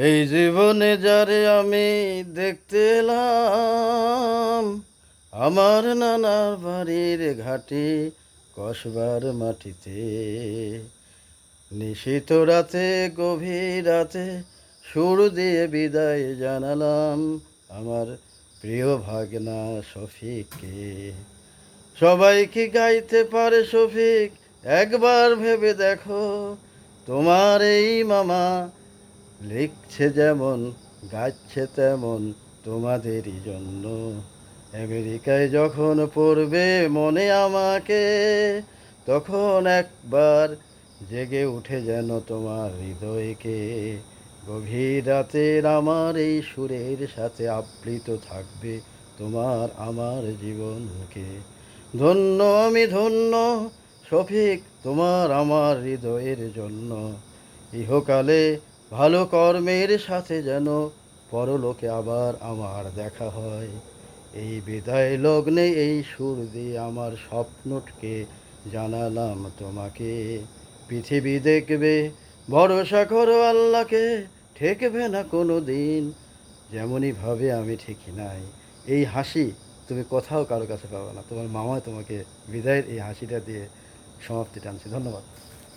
এই জীবনে যারে আমি দেখতে এলাম, আমার নানার বাড়ির ঘাটে কসবার মাটিতে, নিশীথ রাতে গভীর রাতে সুর দিয়ে বিদায় জানালাম আমার প্রিয় ভাগনা শফিককে। সবাই কি গাইতে পারে শফিক? একবার ভেবে দেখো, তোমার এই মামা লিখছে যেমন গাচ্ছে তেমন তোমাদেরই জন্য। আমেরিকায় যখন পড়বে মনে আমাকে, তখন একবার জেগে উঠে যেন তোমার হৃদয়কে। গভীর রাতের আমার এই সুরের সাথে আপ্লিত থাকবে তোমার আমার জীবনকে। ধন্য আমি ধন্য শফিক তোমার আমার হৃদয়ের জন্য। ইহকালে ভালো কর্মের সাথে যেন পরলোকে আবার আমার দেখা হয়। এই বিদায় লগ্নে এই সুর দিয়ে আমার স্বপ্নটকে জানালাম তোমাকে। পৃথিবী দেখবে, ভরসা করো আল্লাহকে, ঠেকবে না কোনো দিন। যেমনইভাবে আমি ঠিকই নাই, এই হাসি তুমি কোথাও কারো কাছে পাবে না। তোমার মামা তোমাকে বিদায়ের এই হাসিটা দিয়ে সমাপ্তি টানছি। ধন্যবাদ।